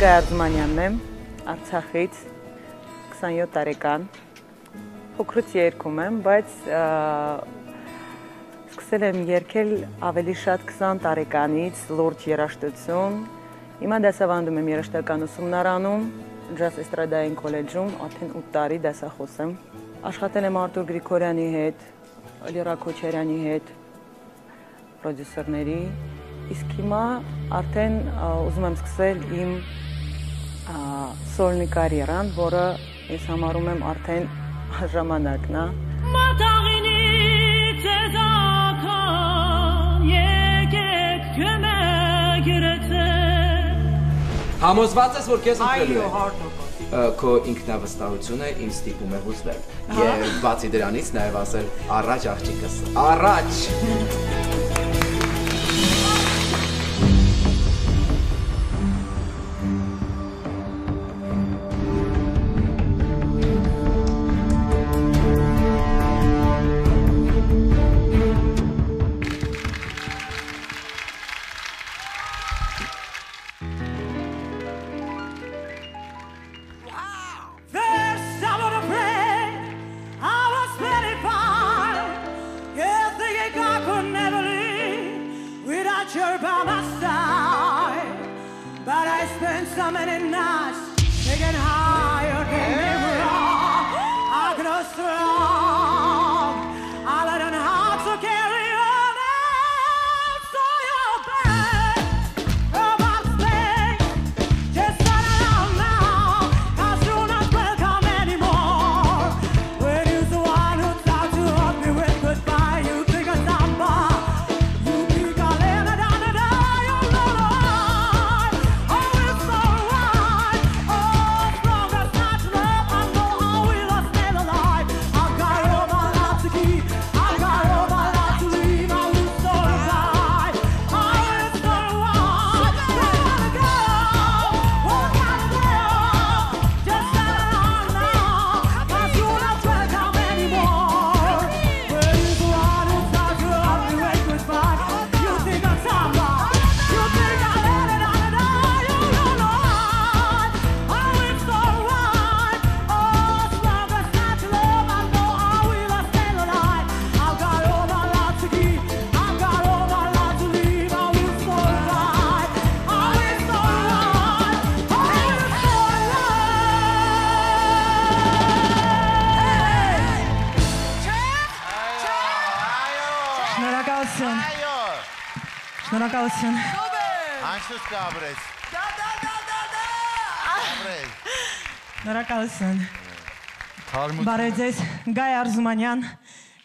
Գայ Արզումանյանն եմ, Արցախից, 27 տարեկան, փոքրուց երգում եմ, բայց սկսել եմ երգել ավելի շատ 20 տարեկանից, լուրջ երաժշտություն, հիմա դասավանդում եմ երաժշտական ուսումնարանում, ջազ էստրադային քոլեջում, արդեն 8 տարի դասախոս եմ, աշխատել եմ Արտուր Գրիգորյանի հետ, Լիրա Քոչարյանի հետ, պրոդյուսերների, իսկ հիմա արդեն ուզում եմ սկսել իմ սոլնի կարիերան, որը ես համարում եմ արդեն ժամանակն է։ Համոզված ես, որ քեզ ընտրելու է։ Քո ինքնավստահությունը ինձ ստիպում է հուզվել։ Եվ բացի դրանից նաև ասել առաջ աղջիկս, առաջ։ Շնորհակալություն։ Անշուշտ կաբրես։ Շնորհակալություն։ Բարև ձեզ, Գայ Արզումանյան,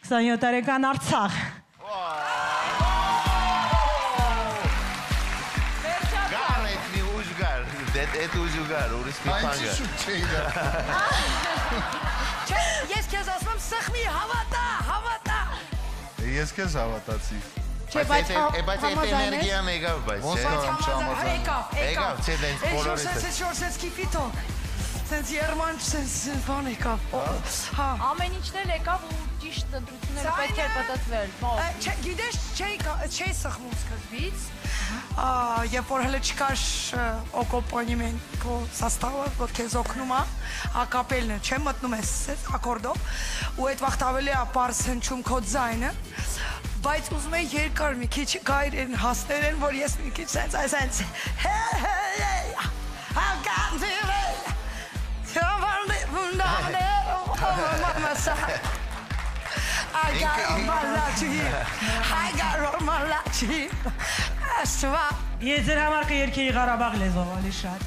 27 տարեկան, Արցախ։ Գար էդ մի ուժգար, էդ ուժգար, ուրիշ մի պանգա։ Ես քեզ ասում եմ, սխմի, հավատա։ Ես քեզ հավատացի։ Բայց այդ էներգիան եկավ, բայց եկավ, չէ, դենց բոլորից է։ Սենց կիպիտո, սենց երման, սենց բան եկավ։ Ամեն ինչն էլ եկավ ու ճիշտ ընտրությունները պետք էր պատտվել։ Գիտես, չէի սխմում սկզբից, երբ որ հələ չկար օկոպոնիմենտո սաստավը, որ քեզ օգնում է, ակապելն է, չէ, մտնում ես ակորդով, ու այդ վաղտ ավելի է պարզ հնչում քո ձայնը, բայց ուզում էի երկար մի քիչ գայր են հասներ են, որ ես մի քիչ սենց Ես ձեր համար կերքեի Ղարաբաղ լեզվով, ալի շատ։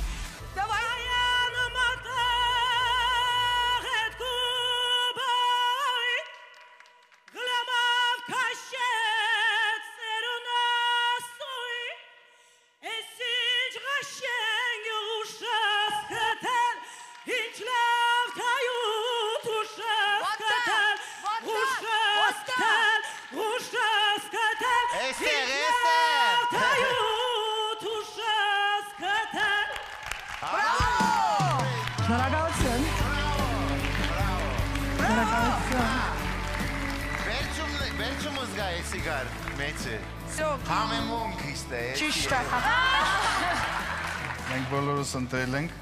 Վերջումս գա էսի գար մեծ է։ Համեմոնք իստե։ Ճիշտ է։ Մենք բոլորս ընտրել ենք,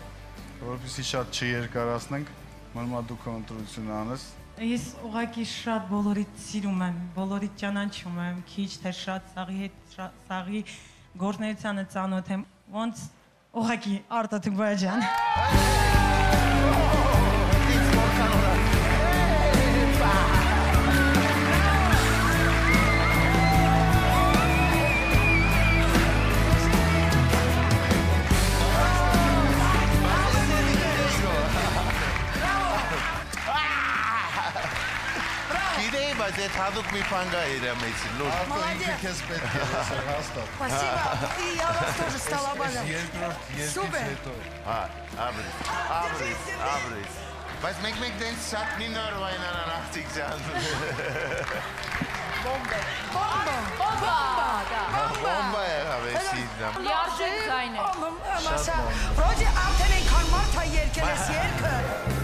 որպեսզի շատ չերկարացնենք, մնա դու քո ընտրությունը անես։ Ես ուղղակի շատ բոլորիդ սիրում եմ, բոլորիդ ճանաչում եմ, քիչ թե շատ սաղի հետ սաղի գործնեությանը ծանոթ եմ, ոնց ուղղակի Արտա Թունգվայաջան։ Բայց այդ հատուկ մի բան կա իր մեջ, լուրջ։ Արտո ինքը քեզ պետք է լսել, հաստատ։ Спасибо. И я вас тоже стала болеть. Երկրորդ հետո։ Հա, ապրես։ Բայց մեկ դենց շատ մի նոր վայնանան աղջիկ ջան։ Բոմբա եղավ էս իդրամ։ Լիարժեք ձայն է։ Վրոդի արդեն այնքան մարդ է երկել ես երկը։